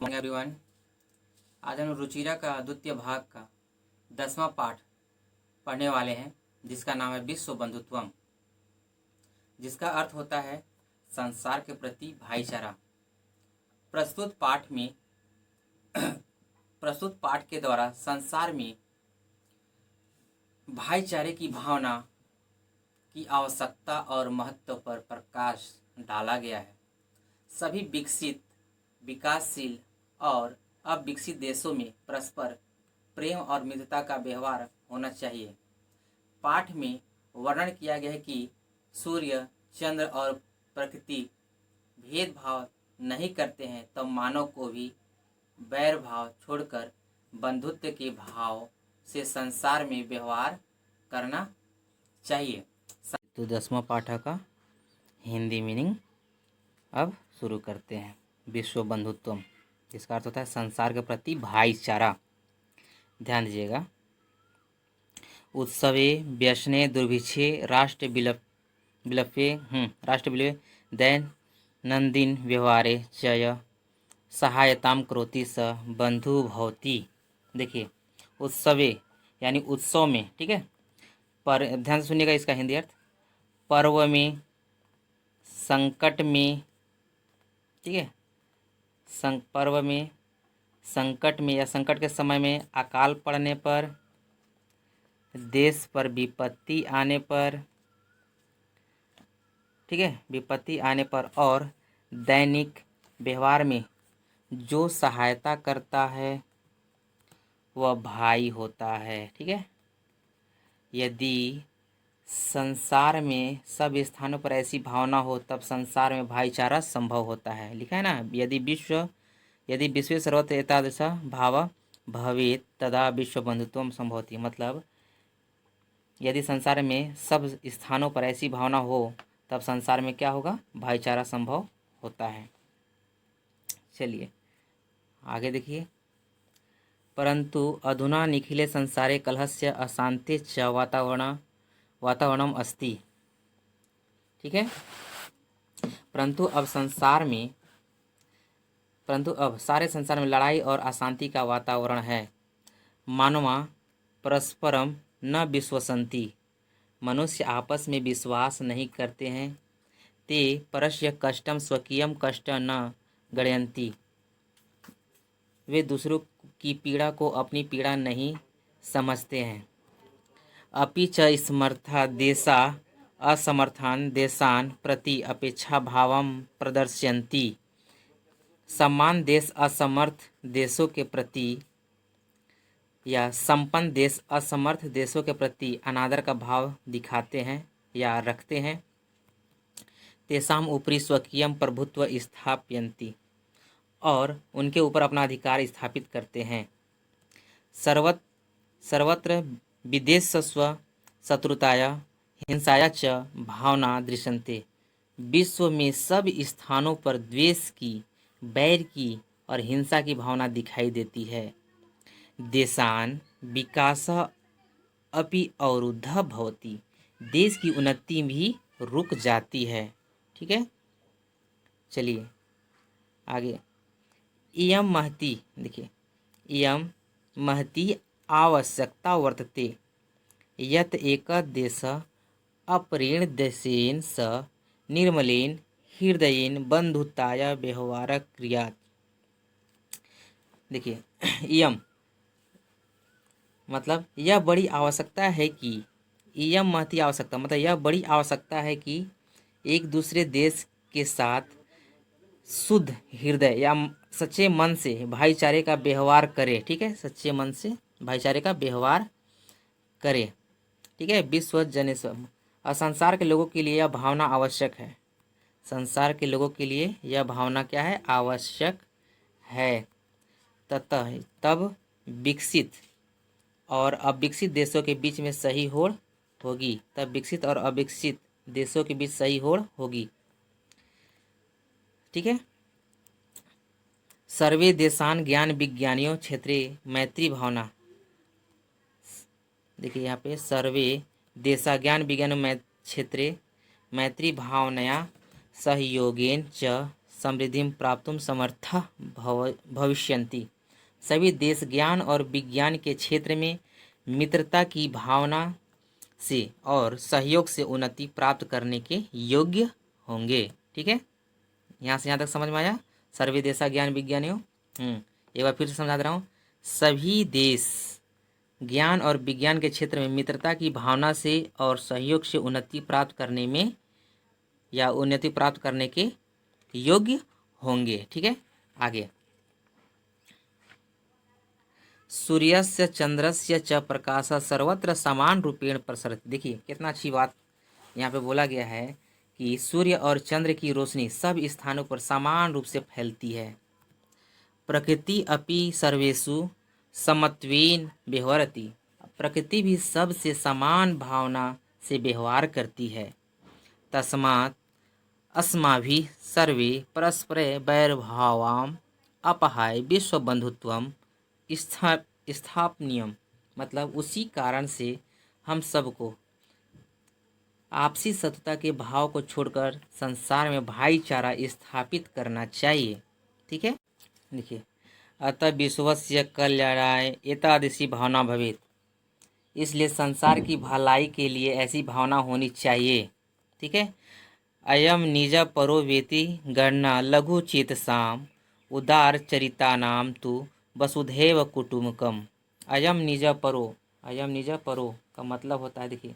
Morning everyone. आज हम रुचिरा का द्वितीय भाग का 10वां पाठ पढ़ने वाले हैं, जिसका नाम है विश्व बंधुत्वम, जिसका अर्थ होता है संसार के प्रति भाईचारा। प्रस्तुत पाठ के द्वारा संसार में भाईचारे की भावना की आवश्यकता और महत्व पर प्रकाश डाला गया है। सभी विकसित, विकासशील और अविकसित देशों में परस्पर प्रेम और मित्रता का व्यवहार होना चाहिए। पाठ में वर्णन किया गया है कि सूर्य, चंद्र और प्रकृति भेदभाव नहीं करते हैं, तब मानव को भी वैर भाव छोड़कर बंधुत्व के भाव से संसार में व्यवहार करना चाहिए। तो 10वां पाठ का हिंदी मीनिंग अब शुरू करते हैं। विश्व बंधुत्वम, जिसका अर्थ होता है संसार के प्रति भाईचारा। ध्यान दीजिएगा। उत्सवे व्यसने दुर्भिक्षे राष्ट्र विलपे दैनंदिन व्यवहारे च सहायताम करोति स बंधु भवति। देखिए, उत्सवे यानी उत्सव में, ठीक है। पर ध्यान से सुनिएगा इसका हिंदी अर्थ। पर्व में, संकट में, ठीक है, पर्व में, संकट में या संकट के समय में, अकाल पड़ने पर, देश पर विपत्ति आने पर, ठीक है, विपत्ति आने पर, और दैनिक व्यवहार में जो सहायता करता है वह भाई होता है, ठीक है। यदि संसार में सब स्थानों पर ऐसी भावना हो तब संसार में भाईचारा संभव होता है। लिखा है ना, यदि विश्व सर्वत्र एतादृश भाव भवेत् तदा विश्व बंधुत्वम संभवति। मतलब यदि संसार में सब स्थानों पर ऐसी भावना हो तब संसार में क्या होगा? भाईचारा संभव होता है। चलिए आगे देखिए। परंतु अधुना निखिले संसारे कलहस्य अशांति च वातावरणम अस्ति, ठीक है। परंतु अब सारे संसार में लड़ाई और अशांति का वातावरण है। मानवा परस्परम न विश्वसन्ति, मनुष्य आपस में विश्वास नहीं करते हैं। ते परस्य कष्टम स्वकीयम कष्ट न गणयन्ति, वे दूसरों की पीड़ा को अपनी पीड़ा नहीं समझते हैं। अपि च समर्था देशा असमर्थान देशान प्रति अपेक्षा भावम प्रदर्शयन्ति, समान देश असमर्थ देशों के प्रति या संपन्न देश असमर्थ देशों के प्रति अनादर का भाव दिखाते हैं या रखते हैं। तेषाम ऊपरी स्वकीयम प्रभुत्व स्थापयन्ति, और उनके ऊपर अपना अधिकार स्थापित करते हैं। सर्वत्र विदेशस्व शत्रुताया हिंसाया च भावना दृश्यन्ते, विश्व में सब स्थानों पर द्वेष की, बैर की और हिंसा की भावना दिखाई देती है। देशान विकास अपि अवरुद्ध भवति, देश की उन्नति भी रुक जाती है, ठीक है। चलिए आगे। इयं महती, देखिए, इयं महती आवश्यकता वर्तते यत एक देश अपरेण देशेन स निर्मलेन हृदयेन बंधुताया व्यवहार क्रियात्। देखिए, इयं मतलब यह बड़ी आवश्यकता है कि, इयं महती आवश्यकता मतलब यह बड़ी आवश्यकता है कि एक दूसरे देश के साथ शुद्ध हृदय या सच्चे मन से भाईचारे का व्यवहार करे, ठीक है। सच्चे मन से भाईचारे का व्यवहार करे, ठीक है। विश्व जनेश्वर, और संसार के लोगों के लिए यह भावना आवश्यक है। संसार के लोगों के लिए यह भावना क्या है? आवश्यक है। ततः तब विकसित और अविकसित देशों के बीच में सही होड़ होगी, तब विकसित और अविकसित देशों के बीच सही होड़ होगी, ठीक है। सर्वे देशान ज्ञान विज्ञानियों क्षेत्रे मैत्री भावना, देखिए यहाँ पे सर्वे देशा ज्ञान विज्ञान क्षेत्रे मैत्री भावनया सहयोगेन च समृद्धिं प्राप्तुं समर्थः भविष्यन्ति। सभी देश ज्ञान और विज्ञान के क्षेत्र में मित्रता की भावना से और सहयोग से उन्नति प्राप्त करने के योग्य होंगे। ठीक है, यहाँ से यहाँ तक समझ में आया। सर्वे देशा ज्ञान विज्ञानियों। एक बार फिर से समझा दे रहा हूँ। सभी देश ज्ञान और विज्ञान के क्षेत्र में मित्रता की भावना से और सहयोग से उन्नति प्राप्त करने में या उन्नति प्राप्त करने के योग्य होंगे। ठीक है, आगे। सूर्यस्य चंद्रस्य च प्रकाशः सर्वत्र समान रूपेण प्रसरति। देखिए कितना अच्छी बात यहाँ पे बोला गया है कि सूर्य और चंद्र की रोशनी सब स्थानों पर समान रूप से फैलती है। प्रकृति अपि सर्वेषु समत्वेन व्यवहरति। प्रकृति भी सबसे समान भावना से व्यवहार करती है। तस्मात् अस्माभिः सर्वे परस्परे वैरभावाम् अपहाय विश्व बंधुत्वम् स्थापनीयम्। मतलब उसी कारण से हम सबको आपसी शत्रुता के भाव को छोड़कर संसार में भाईचारा स्थापित करना चाहिए। ठीक है, देखिए, अतः विश्वस्य कल्याणाय एतादृशी भावना भवेत्। इसलिए संसार की भलाई के लिए ऐसी भावना होनी चाहिए। ठीक है, अयम निज परो वेति गणना लघु चेतसाम उदार चरितानाम तु वसुधैव कुटुम्बकम। अयम निज परो का मतलब होता है, देखिए,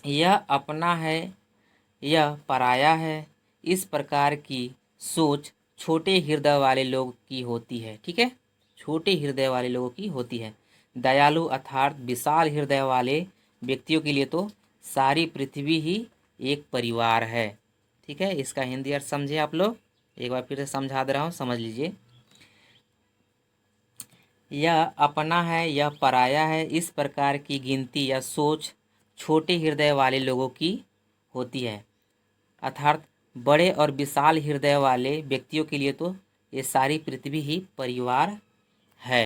यह अपना है, यह पराया है। इस प्रकार की सोच छोटे हृदय वाले लोगों की होती है। ठीक है, छोटे हृदय वाले लोगों की होती है। दयालु अर्थात विशाल हृदय वाले व्यक्तियों के लिए तो सारी पृथ्वी ही एक परिवार है। ठीक है, इसका हिंदी अर्थ समझे आप लोग। एक बार फिर से समझा दे रहा हूँ, समझ लीजिए। यह अपना है, यह पराया है। इस प्रकार की गिनती या सोच छोटे हृदय वाले लोगों की होती है। अर्थात बड़े और विशाल हृदय वाले व्यक्तियों के लिए तो ये सारी पृथ्वी ही परिवार है।